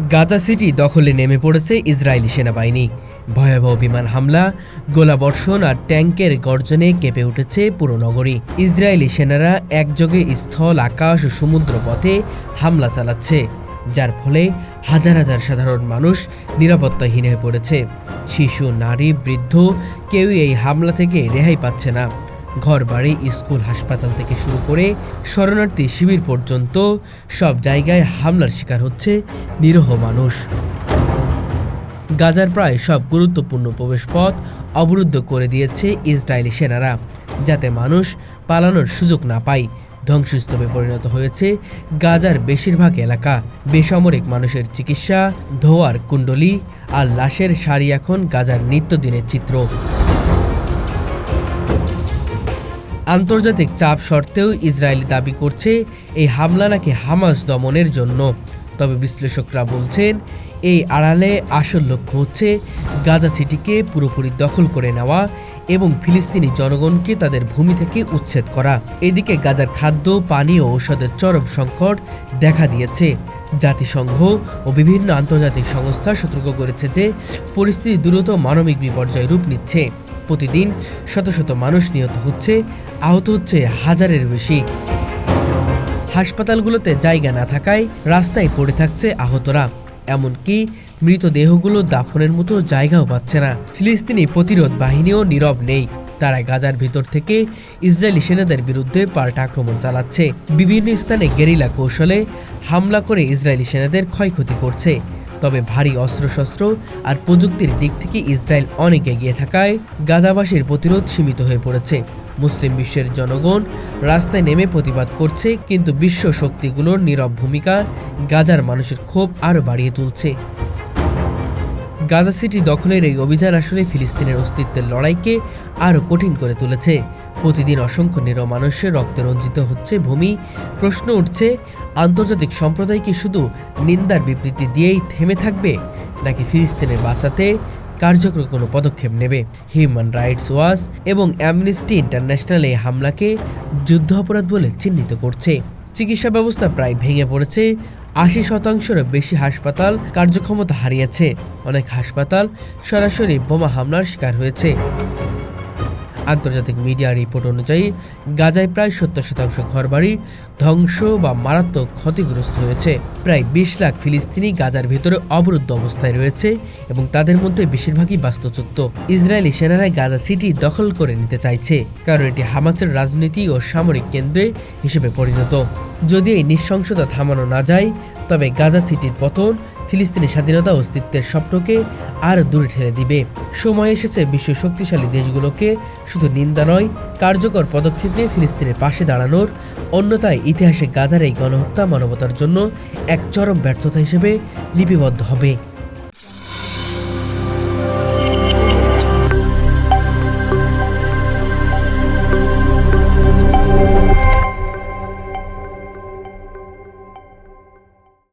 Gaza city দখলে নেমে পড়েছে ইসরায়েলি সেনাবাহিনী। ভয়াবহ বিমান হামলা, গোলাবর্ষণ আর ট্যাঙ্কের গর্জনে কেঁপে উঠেছে পুরো নগরী। ইসরায়েলি সেনারা একযোগে স্থল, আকাশ ও সমুদ্র পথে হামলা চালাচ্ছে, যার ফলে হাজার হাজার সাধারণ মানুষ নিরাপত্তাহীন হয়ে পড়েছে। শিশু, নারী, বৃদ্ধ কেউই এই হামলা থেকে রেহাই পাচ্ছে না। ঘরবাড়ি, স্কুল, হাসপাতাল থেকে শুরু করে শরণার্থী শিবির পর্যন্ত সব জায়গায় হামলার শিকার হচ্ছে নিরীহ মানুষ। গাজার প্রায় সব গুরুত্বপূর্ণ প্রবেশপথ অবরুদ্ধ করে দিয়েছে ইসরায়েলি সেনারা, যাতে মানুষ পালানোর সুযোগ না পায়। ধ্বংসস্তূপে পরিণত হয়েছে গাজার বেশিরভাগ এলাকা। বেসামরিক মানুষের চিকিৎসা, ধোয়ার কুণ্ডলী আর লাশের সারি এখন গাজার নিত্যদিনের চিত্র। আন্তর্জাতিক চাপ সত্ত্বেও ইসরায়েল দাবি করছে এই হামলা নাকি হামাস দমনের জন্য। তবে বিশ্লেষকরা বলছেন এই আড়ালে আসল লক্ষ্য হচ্ছে গাজা সিটিকে পুরোপুরি দখল করে নেওয়া এবং ফিলিস্তিনি জনগণকে তাদের ভূমি থেকে উচ্ছেদ করা। এদিকে গাজার খাদ্য, পানি ও ঔষধের চরম সংকট দেখা দিয়েছে। জাতিসংঘ ও বিভিন্ন আন্তর্জাতিক সংস্থা সতর্ক করেছে যে পরিস্থিতি দ্রুত মানবিক বিপর্যয় রূপ নিচ্ছে। প্রতিদিন শত শত মানুষ নিহত হচ্ছে, আহত হচ্ছে হাজারের বেশি। হাসপাতালগুলোতে জায়গা না থাকায় রাস্তায় পড়ে থাকছে আহতরা, এমনকি মৃতদেহগুলো দাফনের মতো জায়গাও পাচ্ছে না। ফিলিস্তিনি প্রতিরোধ বাহিনীও নীরব নেই। তারা গাজার ভিতর থেকে ইসরায়েলি সেনাদের বিরুদ্ধে পাল্টা আক্রমণ চালাচ্ছে। বিভিন্ন স্থানে গেরিলা কৌশলে হামলা করে ইসরায়েলি সেনাদের ক্ষয়ক্ষতি করছে। তবে ভারী অস্ত্রশস্ত্র আর প্রযুক্তির দিক থেকে ইসরায়েল অনেক এগিয়ে থাকায় গাজাবাসীর প্রতিরোধ সীমিত হয়ে পড়েছে। মুসলিম বিশ্বের জনগণ রাস্তায় নেমে প্রতিবাদ করছে, কিন্তু বিশ্ব শক্তিগুলোর নীরব ভূমিকা গাজার মানুষের ক্ষোভ আরও বাড়িয়ে তুলছে। গাজা সিটি দখলের এই অভিযান আসলে ফিলিস্তিনের অস্তিত্বের লড়াইকে আরও কঠিন করে তুলেছে। প্রতিদিন অসংখ্য নিরীহ মানুষের রক্তে রঞ্জিত হচ্ছে ভূমি। প্রশ্ন উঠছে, আন্তর্জাতিক সম্প্রদায় কি শুধু নিন্দার বিবৃতি দিয়েই থেমে থাকবে, নাকি ফিলিস্তিনের বাঁচাতে কার্যকর কোনো পদক্ষেপ নেবে? হিউম্যান রাইটস ওয়াচ এবং অ্যামনেস্টি ইন্টারন্যাশনাল এই হামলাকে যুদ্ধাপরাধ বলে চিহ্নিত করছে। চিকিৎসা ব্যবস্থা প্রায় ভেঙে পড়েছে। ৮০%-রও বেশি হাসপাতাল কার্যক্ষমতা হারিয়েছে। অনেক হাসপাতাল সরাসরি বোমা হামলার শিকার হয়েছে। আন্তর্জাতিক মিডিয়া রিপোর্ট অনুযায়ী গাজায় প্রায় ৭০% ঘরবাড়ি ধ্বংস বা মারাত্মক ক্ষতিগ্রস্ত হয়েছে। প্রায় ২০ লাখ ফিলিস্তিনি গাজার ভেতরে অবরুদ্ধ অবস্থায় রয়েছে এবং তাদের মধ্যে বেশিরভাগই বাস্তুচ্যুত। ইসরায়েলি সেনারা গাজা সিটি দখল করে নিতে চাইছে, কারণ এটি হামাসের রাজনীতি ও সামরিক কেন্দ্রে হিসেবে পরিণত। যদি এই নৃশংসতা থামানো না যায়, তবে গাজা সিটির পতন ফিলিস্তিনের স্বাধীনতা অস্তিত্বের স্বপ্নকে আরও দূরে ঠেলে দিবে। সময় এসেছে বিশ্ব শক্তিশালী দেশগুলোকে শুধু নিন্দা নয়, কার্যকর পদক্ষেপ নিয়ে ফিলিস্তিনের পাশে দাঁড়ানোর। অন্যথায় ইতিহাসে গাজার এই গণহত্যা মানবতার জন্য এক চরম ব্যর্থতা হিসেবে লিপিবদ্ধ হবে।